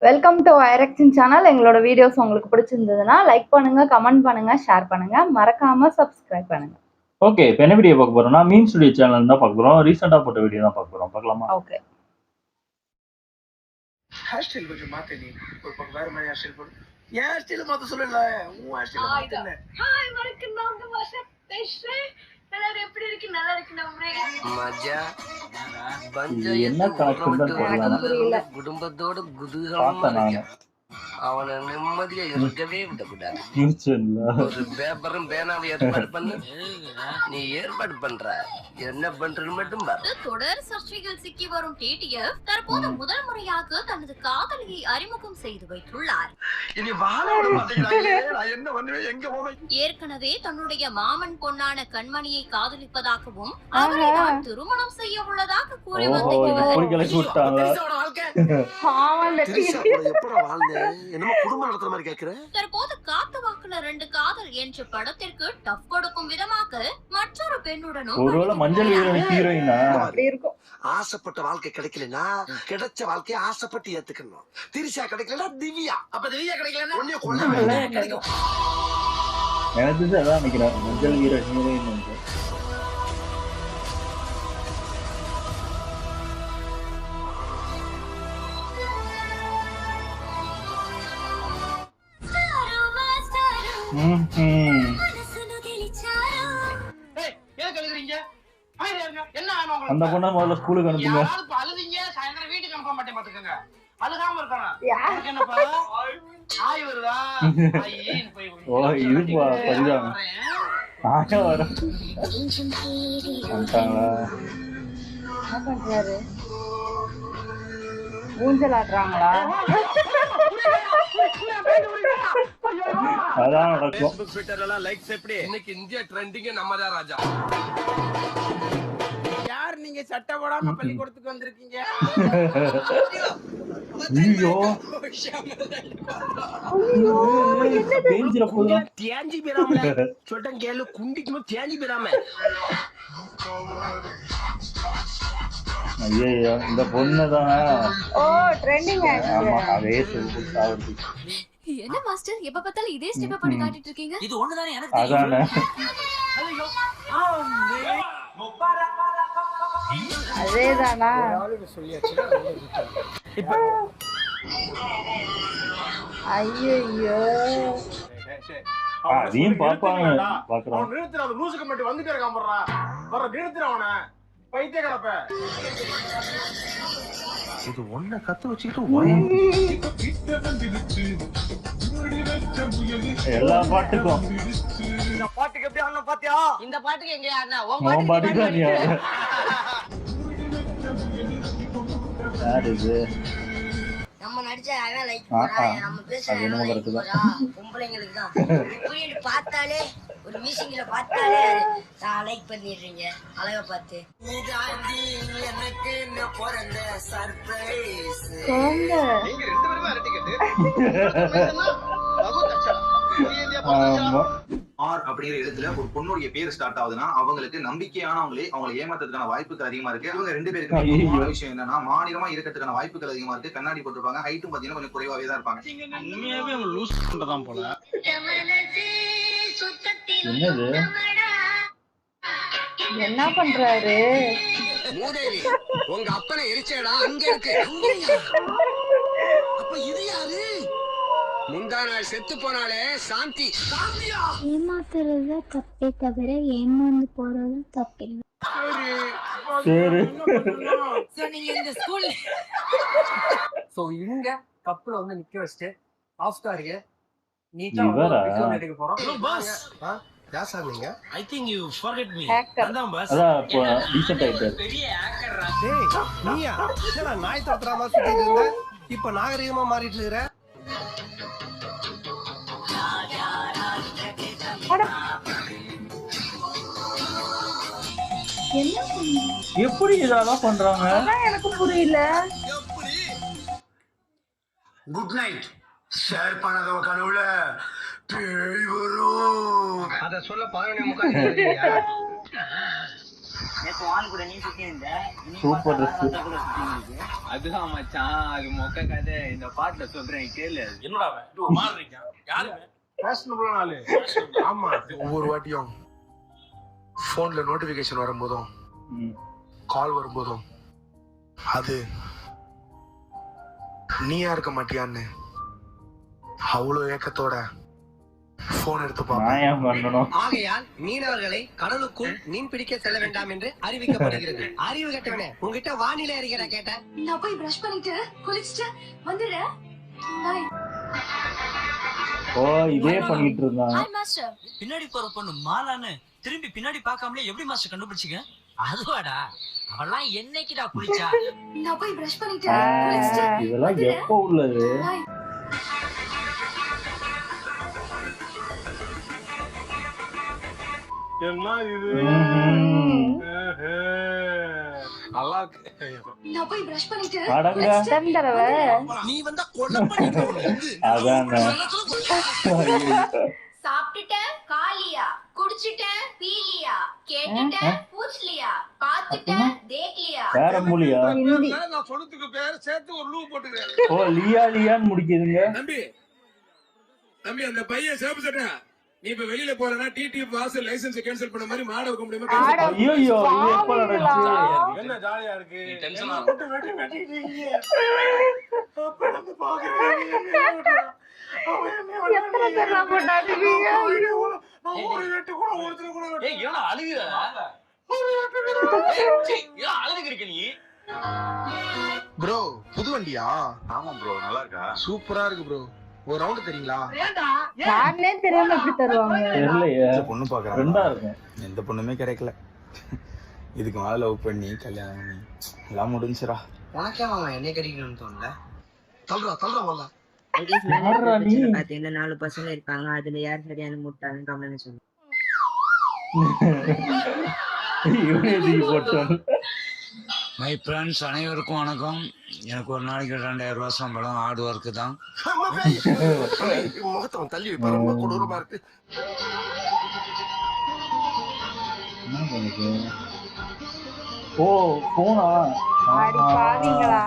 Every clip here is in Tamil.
வெல்கம் டு ஐரக்ஷன் சேனல். எங்களோட வீடியோஸ் உங்களுக்கு பிடிச்சிருந்ததுன்னா லைக் பண்ணுங்க, கமெண்ட் பண்ணுங்க, ஷேர் பண்ணுங்க, மறக்காம சப்ஸ்கிரைப் பண்ணுங்க. ஓகே, இப்போ என்ன வீடியோ பார்க்க போறோம்னா மீன் ஸ்டுடியோ சேனல் தான் பார்க்க போறோம். ரீசெண்டா போட்ட வீடியோ தான் பார்க்க போறோம். பார்க்கலாமா? ஓகே. ஹேர் ஸ்டைல் கொஞ்சம் மாத்த நீ ஒரு பக்கம் வேற மாதிரி ஹேர் ஸ்டைல் போடு. ஏன் ஹேர் ஸ்டைல் மாத்த சொல்லல, உன் ஹேர் ஸ்டைல் மாத்தல. ஹாய் வணக்கம், நான் உங்க பாஷா பேசுறேன். எல்லாரும் எப்படி இருக்கு? நல்லா இருக்கு நம்புறேன். மஜா என்ன புரியல. குடும்பத்தோட குதூகலமா இருக்க. அவனை நிம்மதியா இருக்கவே விடக்கூடாது. ஒரு பேப்பரும் பேனாவை ஏற்பாடு பண்ணு. நீ ஏற்பாடு பண்ற என்ன பண்றது மட்டும் பாரு. தொடர் சர்ச்சைகள் சிக்கி வரும் டிடிஎஃப் தற்போது முதல் முறையாக தனது காதலியை அறிமுகம் செய்து வைத்துள்ளார். இனி வாழ விட மாட்டேங்கிறாங்க. நான் என்ன பண்ணுவேன், எங்க போவேன்? ஏற்கனவே தன்னுடைய மாமன் பொண்ணான கண்மணியை காதலிப்பதாகவும் அவரை தான் திருமணம் செய்ய உள்ளதாக கூறி வந்த இவர் தற்போது காத்து வாக்குல 2 காதல் என்ற படத்திற்கு டஃப் கொடுக்கும் விதமாக மற்றொரு பெண்ணுடனும் மஞ்சள் ஹீரோயினா இருக்கும். ஆசைப்பட்ட வாழ்க்கை கிடைக்கலனா கிடைச்ச வாழ்க்கையை ஆசைப்பட்டு ஏத்துக்கணும். திரிஷா கிடைக்கலனா திவ்யா, அப்ப திவ்யா கிடைக்கலனா ஒண்ணே கொல்ல கிடைக்கும். எனக்கு அதான் நினைக்கிறேன், மஞ்சள் ஹீரோயின். அந்த பொண்ணா முதல்ல ஸ்கூலுக்கு அனுப்புங்க. அழுதிங்க சாயந்தரம் வீட்டுக்கு அனுப்ப மாட்டேன் பாத்துக்கங்க. அழுகாம இருக்கணும். என்னப்பா ஆய் வருதா? ஓ இதுப்பா பரிதாபம். ஆயா வர வந்துட்டாங்களா? என்ன பண்றாரு? ஊஞ்சல் ஆடுறாங்களா? அதான் நடக்கும். இன்னைக்கு இந்தியா ட்ரெண்டிங்க நம்ம தான் ராஜா. யார் நீங்க சட்டை போடாம பள்ளிக்கூடத்துக்கு வந்திருக்கீங்க? ஐயோ தேஞ்சி போயிராம சொல்லிட்டேன் கேளு, குண்டிக்கும் தேஞ்சி போயிராம. ஐயோ இந்த பொண்ணுதான். ஓ ட்ரெண்டிங் ஆயிடுச்சு. ஆமா, அதே சொல்லி சாவடி. என்ன மாஸ்டர் எப்ப பார்த்தாலும் இதே ஸ்டெப் பண்ணி காட்டிட்டு இருக்கீங்க? இது ஒண்ணுதானே எனக்கு அதானே. அதேதானா? ஐயோ அதையும் பாப்பாங்க. பாக்குறோம். நிறுத்துற அந்த லூசு கமெண்ட் வந்துட்டே இருக்கான் போறா. வர நிறுத்துற அவனை பைத்திய கலப்ப. இது ஒண்ண கத்து வச்சிட்டு எல்லா பாட்டுக்கும் இந்த பாட்டுக்கு எப்படி ஆடணும் பாத்தியா? இந்த பாட்டுக்கு எங்க அண்ணா உன் பாட்டுக்கு தான் நீ ஆடு. யார் இது? நம்ம நடிச்ச அவன் லைக் போறான், நம்ம பேசுறது பொம்பளைங்களுக்கு தான். இப்படி பார்த்தாலே ஒரு மீசிங்ல பார்த்தாலே நான் லைக் பண்ணிடுறீங்க அழகா பார்த்து. எனக்கு என்ன பிறந்த சர்ப்ரைஸ். குழந்தை நீங்க ரெண்டு பேருமே அரட்டிக்கிட்டு ஆர் அப்படிங்கிற இடத்துல ஒரு பொண்ணுடைய பேர் ஸ்டார்ட் ஆகுதுன்னா அவங்களுக்கு நம்பிக்கையானவங்களே அவங்களை ஏமாத்துறதுக்கான வாய்ப்புகள் அதிகமா இருக்கு. இவங்க 2 பேருக்கு முக்கியமான விஷயம் என்னன்னா மாநிலமா இருக்கிறதுக்கான வாய்ப்புகள் அதிகமா இருக்கு. கண்ணாடி போட்டிருப்பாங்க, ஹைட்டும் பாத்தீங்கன்னா கொஞ்சம் குறைவாவே தான் இருப்பாங்க. என்னது? என்ன பண்றாரு? மூதேவி உங்க அப்பனை எரிச்சடா அங்க இருக்கு. அப்ப இது யாரு? முந்தா நாள் செத்து போனாலே சாந்தி. ஏமாத்துறது தப்பே தவிர ஏமாந்து போறது தப்பில்லை. சரி. நீங்க இந்த ஸ்கூல் சோ இங்க கப்பல வந்து நிக்க வச்சுட்டு ஆஃப் ஸ்டாருக்கு நீட்டா இவரா? வீடியோ எடுக்க போறோம். பாஸ் யார் சார் நீங்க? I think you forget me. Hacker. அதான் பாஸ். அதான் இப்போ டீசன்ட் ஆயிட்டாரு. பெரிய ஹேக்கர்ரா. டேய் நீயா? என்னடா நாய் தோத்துற மாதிரி சுத்திட்டு இருந்த? இப்ப நாகரிகமா மாறிட்டு இருக்கற. என்ன எப்படி இதெல்லாம் பண்றாங்க? எனக்கு புரியல. Good night. ஷேர் பண்ணாதவ கனவுல பேய் வரும். அத சொல்ல 11:45 சூப்பர் ட்ரெஸ். அதுதான் மச்சான், அது மொக்க கதை. இந்த பாட்டுல சொல்றேன் கேளு. என்னடா இது ஒரு மாதிரி இருக்கான். யாருங்க ஃபேஷனபிளான ஆளு? ஆமா, ஒவ்வொரு வாட்டியும் போன்ல நோட்டிபிகேஷன் வரும்போதும் கால் வரும்போதும் அது நீயா இருக்க மாட்டியான்னு அவ்வளவு ஏக்கத்தோட போன் எடுத்து நான் ஏன் பண்ணணும்? ஆகையால் மீனவர்களை கடலுக்குள் மீன் பிடிக்க செல்ல வேண்டாம் என்று அறிவிக்கப்படுகிறது. அறிவு கட்டவனே, உங்ககிட்ட வானிலை அறிக்கிற கேட்டேன். நான் போய் பிரஷ் பண்ணிட்டு குளிச்சுட்டு வந்துடுறேன். ஓ, இதே பண்ணிட்டு இருந்தான். பின்னாடி போற பொண்ணு மாலான்னு திரும்பி பின்னாடி பார்க்காமலே எப்படி மாஸ்டர் கண்டுபிடிச்சிங்க? அதுவாடா, அவெல்லாம் என்னைக்குடா குளிச்சா? நான் போய் பிரஷ் பண்ணிட்டு குளிச்சுட்டு இதெல்லாம் எப்போ உள்ளது? என்ன இது? நல்லா இருக்கு. நான் போய் பிரஷ் பண்ணிட்டு அடங்க, நீ வந்தா கொல்ல பண்ணிட்டு அதானே. சாப்பிட்டுட்டேன் காலியா, குடிச்சிட்டேன் பீலியா, கேட்டுட்டேன் பூச்சலியா, பாத்துட்டேன் தேக்லியா. வேற மொழியா? நான் சொல்றதுக்கு பேர் சேர்த்து ஒரு லூ போட்டுக்கிறேன். ஓ, லியா லியான்னு முடிக்குதுங்க. தம்பி தம்பி, அந்த பையன் சேப்பு சட்டை, நீ இப்ப வெளியில போறனா டிடி வாசல் லைசென்ஸ் கேன்சல் பண்ண மாதிரி மாட வைக்க முடியுமா? ஐயோ, இது எப்ப நடந்துச்சு? என்ன ஜாலியா இருக்கு? நீ டென்ஷனா அப்ப நம்ம பாக்குறேன். எத்தனை பேர் போட்டாடுவீங்க? ஏய், ஏன்னா அழுகுற? ஏன் அழுதுக்கு இருக்க நீ? ப்ரோ, புது வண்டியா? ஆமா ப்ரோ, நல்லா இருக்கா? சூப்பரா இருக்கு ப்ரோ. ஒரு ரவுண்ட் தெரியுங்களா? யாருனே தெரியாம எப்படி தருவாங்க? தெரியலையே. பொண்ணு பாக்குறேன். ரெண்டா இருக்கும். எந்த பொண்ணுமே கிடைக்கல. இதுக்கு மேல லவ் பண்ணி கல்யாணம் பண்ணி எல்லாம் முடிஞ்சுரா. உனக்கே மாமா என்னைய கிடைக்கணும்னு தோணல. தள்ளுறா வரல. என்ன 4 பசங்க இருக்காங்க, அதுல யார் சரியான முட்டான்னு கமெண்ட் சொல்லு. இவனே தூக்கி போட்டான். மை ஃப்ரெண்ட்ஸ் அனைவருக்கும் வணக்கம். எனக்கு ஒரு நாளைக்கு 2000 ரூபாய் சம்பளம். ஹார்ட் ஒர்க்கு தான். முகத்தவன் தள்ளி வைப்பா, ரொம்ப கொடூரமா இருக்கு. ஓ, போனா பாவீங்களா?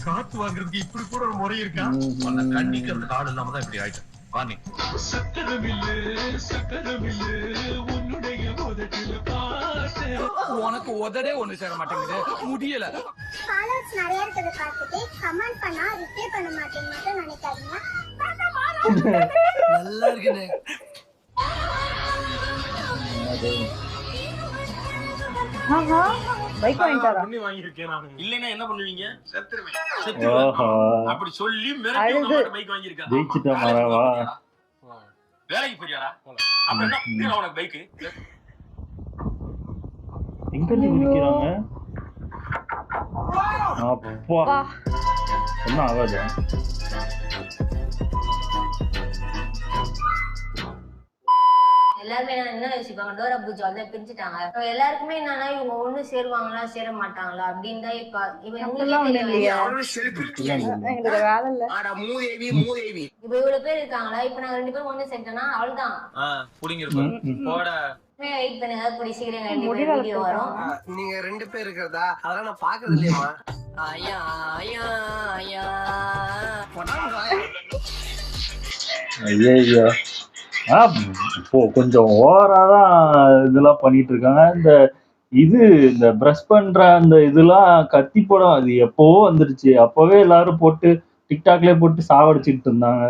காத்து வாங்குறதுக்கு இப்படி கூட ஒரு முறை இருக்கா? அந்த கண்டிக்கிறதுக்கு ஆள் இல்லாம தான் இப்படி ஆயிட்டேன். வாணி உனக்கு உதடே ஒண்ணு சேர மாட்டேங்குது, முடியல. ஃபாலோவர்ஸ் நிறைய இருக்கிறத பார்த்துட்டு கமெண்ட் பண்ணா ரிப்ளை பண்ண மாட்டேன்னு மட்டும் நினைக்காதீங்க. நல்லா இருக்குண்ணே. ஆஹா, பைக் வாங்கிட்டாரா? பண்ணி வாங்கியிருக்கேன் நானு. இல்லைன்னா என்ன பண்ணுவீங்க? ஓஹோ, அப்படி சொல்லி மிரட்டி அழுது. உங்க பைக் வாங்கியிருக்கா. ஜெயிச்சுட்டா மரவா. வேலைக்கு போறியாடா? அப்புறம் என்ன இதுல உனக்கு பைக்கு? எங்க இருந்து குதிக்கிறாங்க? அப்பா, என்ன ஆகாது? எல்லாருமே என்ன யோசிப்பாங்க, டோரா பூஜா வந்து பிரிச்சுட்டாங்க. எல்லாருக்குமே என்னன்னா இவங்க ஒண்ணு சேருவாங்களா சேர மாட்டாங்களா அப்படின்னு தான் இப்ப அப்படிலாம் ஒண்ணும் இல்லையா? எங்களுக்கு வேலை இல்ல. ஆடா மூதேவி மூதேவி. இப்ப இவ்வளவு பேர் இருக்காங்களா, இப்ப நாங்க 2 பேரும் ஒண்ணு சேர்த்தோம்னா அவ்வளவுதான். புடிங்கிருப்போம் போட. வெயிட் பண்ணுங்க, கூடிய சீக்கிரம் 2 பேரும் வீடியோ வரும். நீங்க 2 பேர் இருக்கிறதா? அதெல்லாம் நான் பாக்குறது இல்லையம்மா. ஐயா ஐயா ஐயா ஐயோ, இப்போ கொஞ்சம் ஓவராதான் இதெல்லாம் பண்ணிட்டு இருக்காங்க. இந்த பிரஷ் பண்ற அந்த இதெல்லாம் கத்தி படம் அது எப்பவோ வந்துருச்சு. அப்பவே எல்லாரும் போட்டு டிக்டாக்லயே போட்டு சாவடிச்சுட்டு இருந்தாங்க.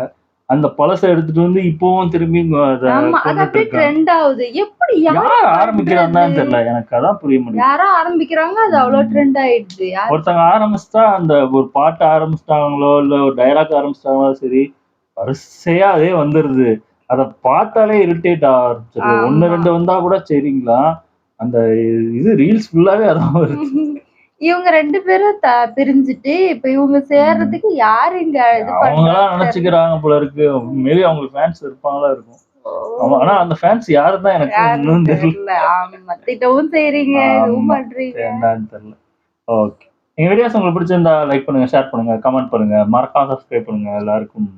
அந்த பழசை எடுத்துட்டு வந்து இப்பவும் திரும்பி ட்ரெண்ட் ஆகுது. எப்படி யார் ஆரம்பிக்கிறான்னு தெரியல, எனக்கு அதான் புரிய முடியும். யாரோ ஆரம்பிக்கிறாங்க, அது அவ்வளவு ட்ரெண்ட் ஆயிடுது. ஒருத்தங்க ஆரம்பிச்சுட்டா, அந்த ஒரு பாட்டு ஆரம்பிச்சிட்டாங்களோ இல்ல ஒரு டைலாக் ஆரம்பிச்சிட்டாங்களோ சரி, வரிசையா அதே வந்துருது. அத பார்த்தாலே இரிட்டேட் ஆரம்பிச்சிருது. 1-2 வந்தா கூட சரிங்களா, அந்த இது ரீல்ஸ் ஃபுல்லாவே அதான் வருது. இவங்க 2 பேரும் பிரிஞ்சுட்டு இப்ப இவங்க சேர்றதுக்கு யாரு இங்க இது அவங்களாம் நினைச்சுக்கிறாங்க போல இருக்கு. மேபி அவங்களுக்கு ஃபேன்ஸ் இருப்பாங்களா இருக்கும். ஆனா அந்த ஃபேன்ஸ் யாருதான் எனக்கு இன்னும் தெரியல. திட்டவும் செய்றீங்க, இதுவும் பண்றீங்க, என்னன்னு தெரியல. ஓகே, எங்க வீடியோஸ் உங்களுக்கு பிடிச்சிருந்தா லைக் பண்ணுங்க, ஷேர் பண்ணுங்க, கமெண்ட் பண்ணுங்க, மறக்காம சப்ஸ்கிரைப் பண்ணுங்க. எல்லாருக்கும்